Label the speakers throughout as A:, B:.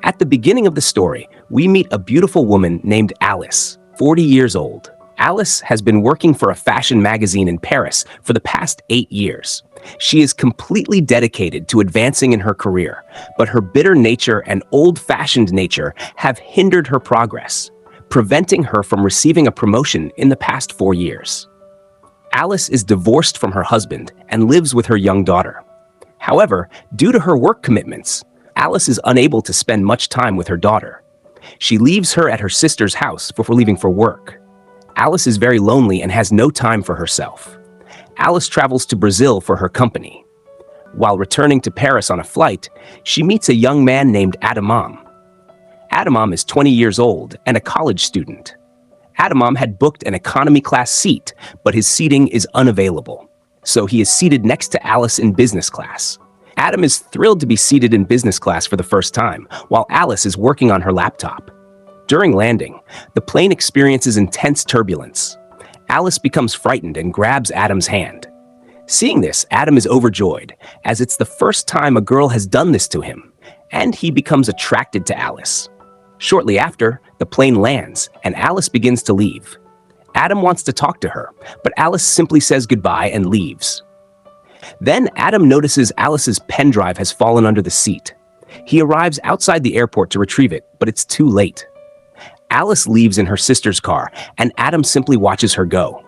A: At the beginning of the story, we meet a beautiful woman named Alice, 40 years old. Alice has been working for a fashion magazine in Paris for the past 8 years. She is completely dedicated to advancing in her career, but her bitter nature and old-fashioned nature have hindered her progress, preventing her from receiving a promotion in the past 4 years. Alice is divorced from her husband and lives with her young daughter. However, due to her work commitments, Alice is unable to spend much time with her daughter. She leaves her at her sister's house before leaving for work. Alice is very lonely and has no time for herself. Alice travels to Brazil for her company. While returning to Paris on a flight, she meets a young man named Adamam. Adamam is 20 years old and a college student. Adamam had booked an economy class seat, but his seating is unavailable, so he is seated next to Alice in business class. Adam is thrilled to be seated in business class for the first time, while Alice is working on her laptop. During landing, the plane experiences intense turbulence. Alice becomes frightened and grabs Adam's hand. Seeing this, Adam is overjoyed, as it's the first time a girl has done this to him, and he becomes attracted to Alice. Shortly after, the plane lands, and Alice begins to leave. Adam wants to talk to her, but Alice simply says goodbye and leaves. Then Adam notices Alice's pen drive has fallen under the seat. He arrives outside the airport to retrieve it, but it's too late. Alice leaves in her sister's car, and Adam simply watches her go.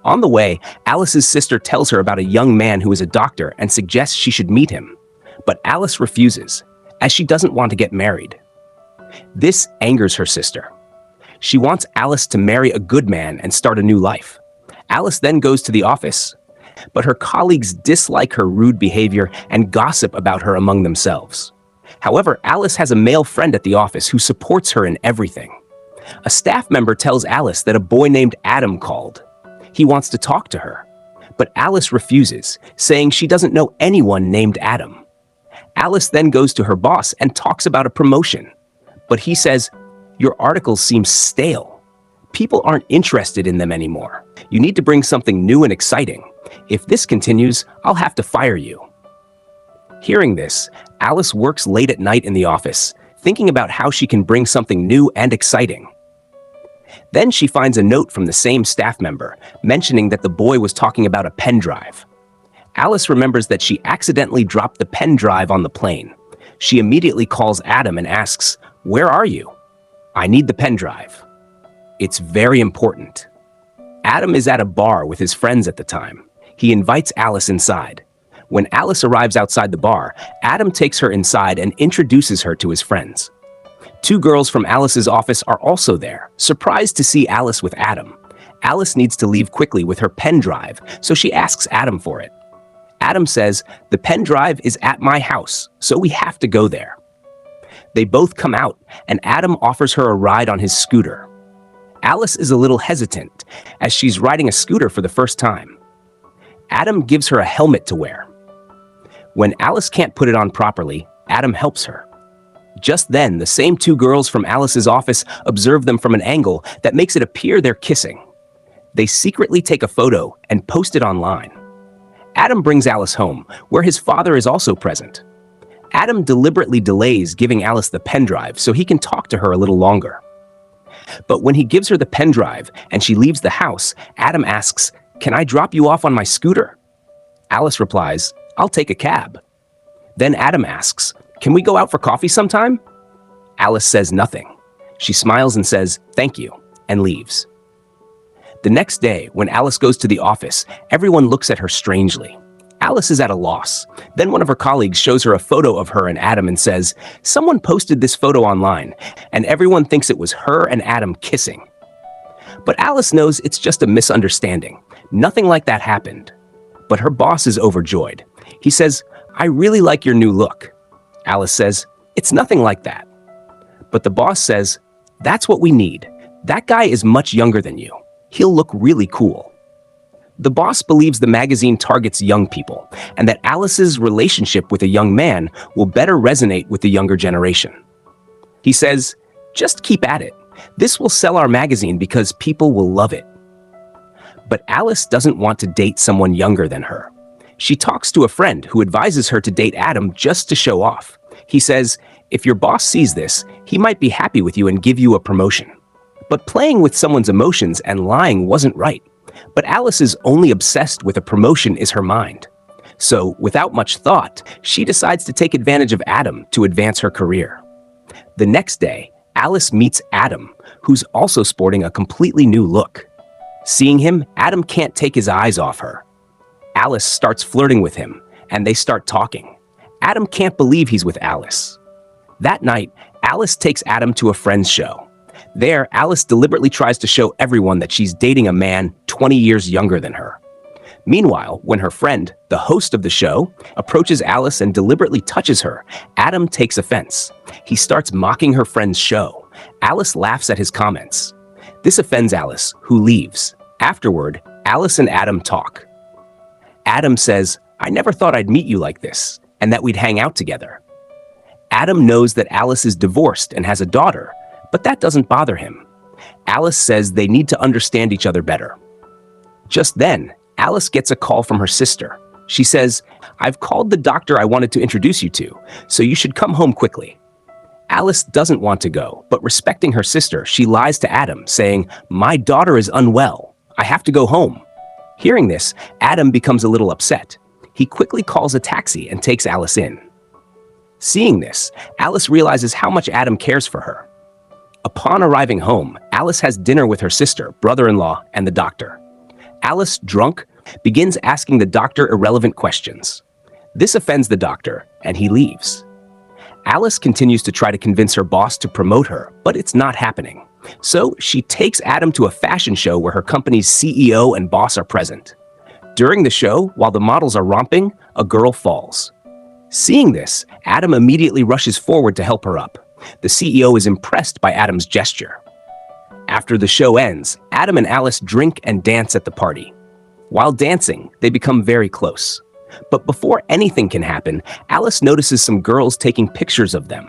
A: On the way, Alice's sister tells her about a young man who is a doctor and suggests she should meet him. But Alice refuses, as she doesn't want to get married. This angers her sister. She wants Alice to marry a good man and start a new life. Alice then goes to the office, but her colleagues dislike her rude behavior and gossip about her among themselves. However, Alice has a male friend at the office who supports her in everything. A staff member tells Alice that a boy named Adam called. He wants to talk to her, but Alice refuses, saying she doesn't know anyone named Adam. Alice then goes to her boss and talks about a promotion, but he says, "Your articles seem stale. People aren't interested in them anymore. You need to bring something new and exciting. If this continues, I'll have to fire you." Hearing this, Alice works late at night in the office, thinking about how she can bring something new and exciting. Then she finds a note from the same staff member, mentioning that the boy was talking about a pen drive. Alice remembers that she accidentally dropped the pen drive on the plane. She immediately calls Adam and asks, "Where are you?" "I need the pen drive." "It's very important." Adam is at a bar with his friends at the time. He invites Alice inside. When Alice arrives outside the bar, Adam takes her inside and introduces her to his friends. 2 girls from Alice's office are also there, surprised to see Alice with Adam. Alice needs to leave quickly with her pen drive, so she asks Adam for it. Adam says, "The pen drive is at my house, so we have to go there." They both come out, and Adam offers her a ride on his scooter. Alice is a little hesitant, as she's riding a scooter for the first time. Adam gives her a helmet to wear. When Alice can't put it on properly, Adam helps her. Just then, the same 2 girls from Alice's office observe them from an angle that makes it appear they're kissing. They secretly take a photo and post it online. Adam brings Alice home, where his father is also present. Adam deliberately delays giving Alice the pen drive so he can talk to her a little longer. But when he gives her the pen drive and she leaves the house, Adam asks, "Can I drop you off on my scooter?" Alice replies, "I'll take a cab." Then Adam asks, "Can we go out for coffee sometime?" Alice says nothing. She smiles and says, "Thank you," and leaves. The next day, when Alice goes to the office, everyone looks at her strangely. Alice is at a loss. Then one of her colleagues shows her a photo of her and Adam and says, "Someone posted this photo online, and everyone thinks it was her and Adam kissing." But Alice knows it's just a misunderstanding. Nothing like that happened. But her boss is overjoyed. He says, "I really like your new look." Alice says, "It's nothing like that." But the boss says, "That's what we need. That guy is much younger than you. He'll look really cool." The boss believes the magazine targets young people, and that Alice's relationship with a young man will better resonate with the younger generation. He says, "Just keep at it. This will sell our magazine because people will love it." But Alice doesn't want to date someone younger than her. She talks to a friend who advises her to date Adam just to show off. He says, If your boss sees this, he might be happy with you and give you a promotion. But playing with someone's emotions and lying wasn't right. But Alice is only obsessed with a promotion is her mind. So, without much thought, she decides to take advantage of Adam to advance her career. The next day, Alice meets Adam, who's also sporting a completely new look. Seeing him, Adam can't take his eyes off her. Alice starts flirting with him, and they start talking. Adam can't believe he's with Alice. That night, Alice takes Adam to a friend's show. There, Alice deliberately tries to show everyone that she's dating a man 20 years younger than her. Meanwhile, when her friend, the host of the show, approaches Alice and deliberately touches her, Adam takes offense. He starts mocking her friend's show. Alice laughs at his comments. This offends Alice, who leaves. Afterward, Alice and Adam talk. Adam says, "I never thought I'd meet you like this, and that we'd hang out together." Adam knows that Alice is divorced and has a daughter, but that doesn't bother him. Alice says they need to understand each other better. Just then, Alice gets a call from her sister. She says, "I've called the doctor I wanted to introduce you to, so you should come home quickly." Alice doesn't want to go, but respecting her sister, she lies to Adam, saying, "My daughter is unwell. I have to go home." Hearing this, Adam becomes a little upset. He quickly calls a taxi and takes Alice in. Seeing this, Alice realizes how much Adam cares for her. Upon arriving home, Alice has dinner with her sister, brother-in-law, and the doctor. Alice, drunk, begins asking the doctor irrelevant questions. This offends the doctor, and he leaves. Alice continues to try to convince her boss to promote her, but it's not happening. So she takes Adam to a fashion show where her company's CEO and boss are present. During the show, while the models are romping, a girl falls. Seeing this, Adam immediately rushes forward to help her up. The CEO is impressed by Adam's gesture. After the show ends, Adam and Alice drink and dance at the party. While dancing, they become very close. But before anything can happen, Alice notices some girls taking pictures of them.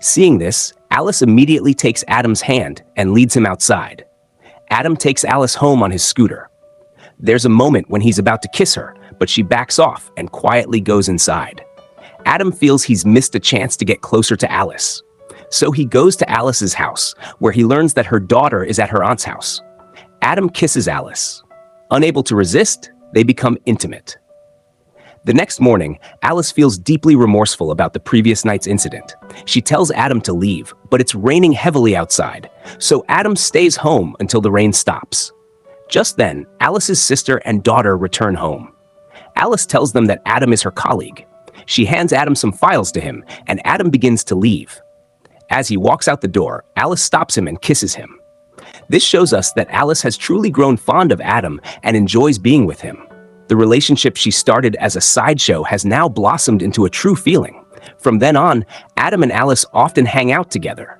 A: Seeing this, Alice immediately takes Adam's hand and leads him outside. Adam takes Alice home on his scooter. There's a moment when he's about to kiss her, but she backs off and quietly goes inside. Adam feels he's missed a chance to get closer to Alice. So he goes to Alice's house, where he learns that her daughter is at her aunt's house. Adam kisses Alice. Unable to resist, they become intimate. The next morning, Alice feels deeply remorseful about the previous night's incident. She tells Adam to leave, but it's raining heavily outside, so Adam stays home until the rain stops. Just then, Alice's sister and daughter return home. Alice tells them that Adam is her colleague. She hands Adam some files to him, and Adam begins to leave. As he walks out the door, Alice stops him and kisses him. This shows us that Alice has truly grown fond of Adam and enjoys being with him. The relationship she started as a sideshow has now blossomed into a true feeling. From then on, Adam and Alice often hang out together.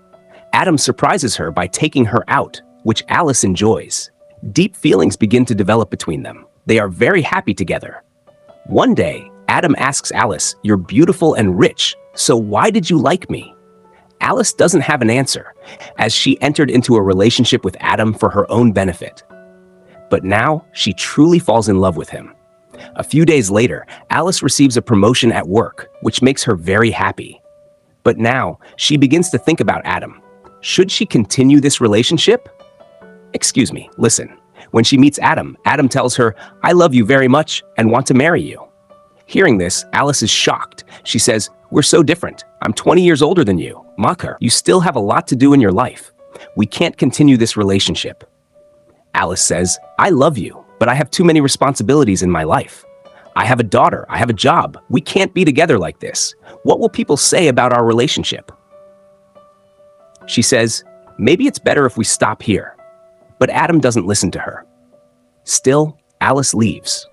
A: Adam surprises her by taking her out, which Alice enjoys. Deep feelings begin to develop between them. They are very happy together. One day, Adam asks Alice, "You're beautiful and rich, so why did you like me?" Alice doesn't have an answer, as she entered into a relationship with Adam for her own benefit. But now, she truly falls in love with him. A few days later, Alice receives a promotion at work, which makes her very happy. But now, she begins to think about Adam. Should she continue this relationship? Excuse me, listen. When she meets Adam, Adam tells her, "I love you very much and want to marry you." Hearing this, Alice is shocked. She says, "We're so different. I'm 20 years older than you. Makar, you still have a lot to do in your life. We can't continue this relationship." Alice says, "I love you, but I have too many responsibilities in my life. I have a daughter, I have a job. We can't be together like this. What will people say about our relationship?" She says, "Maybe it's better if we stop here." But Adam doesn't listen to her. Still, Alice leaves.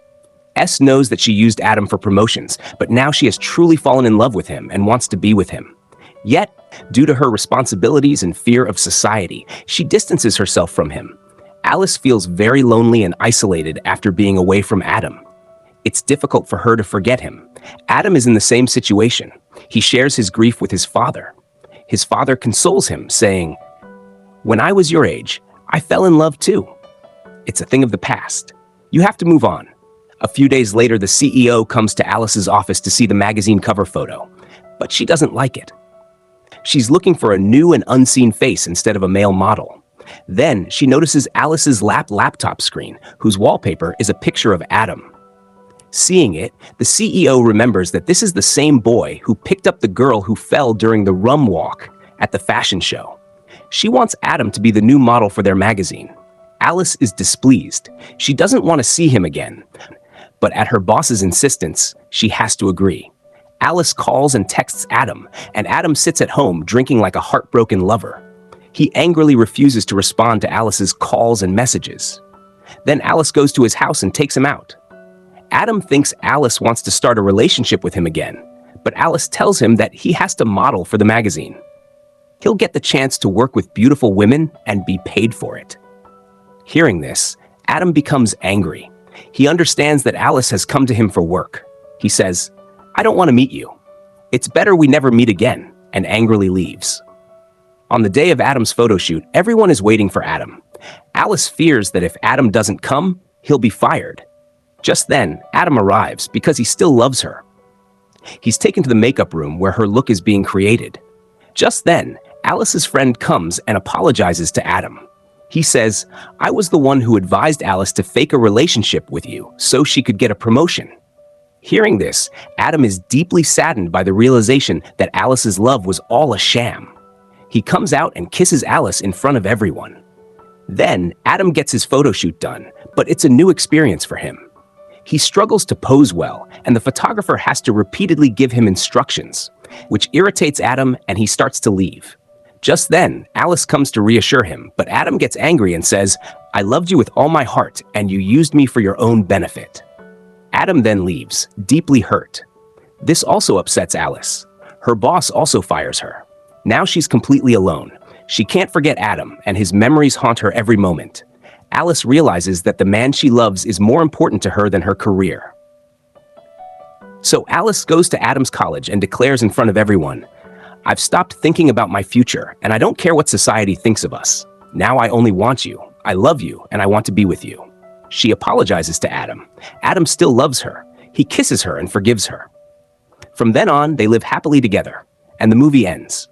A: S knows that she used Adam for promotions, but now she has truly fallen in love with him and wants to be with him. Yet, due to her responsibilities and fear of society, she distances herself from him. Alice feels very lonely and isolated after being away from Adam. It's difficult for her to forget him. Adam is in the same situation. He shares his grief with his father. His father consoles him, saying, "When I was your age, I fell in love too. It's a thing of the past. You have to move on." A few days later, the CEO comes to Alice's office to see the magazine cover photo, but she doesn't like it. She's looking for a new and unseen face instead of a male model. Then she notices Alice's laptop screen, whose wallpaper is a picture of Adam. Seeing it, the CEO remembers that this is the same boy who picked up the girl who fell during the rum walk at the fashion show. She wants Adam to be the new model for their magazine. Alice is displeased. She doesn't want to see him again. But at her boss's insistence, she has to agree. Alice calls and texts Adam, and Adam sits at home drinking like a heartbroken lover. He angrily refuses to respond to Alice's calls and messages. Then Alice goes to his house and takes him out. Adam thinks Alice wants to start a relationship with him again, but Alice tells him that he has to model for the magazine. He'll get the chance to work with beautiful women and be paid for it. Hearing this, Adam becomes angry. He understands that Alice has come to him for work. He says, "I don't want to meet you. It's better we never meet again," and angrily leaves. On the day of Adam's photo shoot, everyone is waiting for Adam. Alice fears that if Adam doesn't come, he'll be fired. Just then, Adam arrives because he still loves her. He's taken to the makeup room where her look is being created. Just then, Alice's friend comes and apologizes to Adam. He says, "I was the one who advised Alice to fake a relationship with you so she could get a promotion." Hearing this, Adam is deeply saddened by the realization that Alice's love was all a sham. He comes out and kisses Alice in front of everyone. Then, Adam gets his photo shoot done, but it's a new experience for him. He struggles to pose well, and the photographer has to repeatedly give him instructions, which irritates Adam, and he starts to leave. Just then, Alice comes to reassure him, but Adam gets angry and says, "I loved you with all my heart, and you used me for your own benefit." Adam then leaves, deeply hurt. This also upsets Alice. Her boss also fires her. Now she's completely alone. She can't forget Adam, and his memories haunt her every moment. Alice realizes that the man she loves is more important to her than her career. So Alice goes to Adam's college and declares in front of everyone, "I've stopped thinking about my future, and I don't care what society thinks of us. Now I only want you. I love you, and I want to be with you." She apologizes to Adam. Adam still loves her. He kisses her and forgives her. From then on, they live happily together, and the movie ends.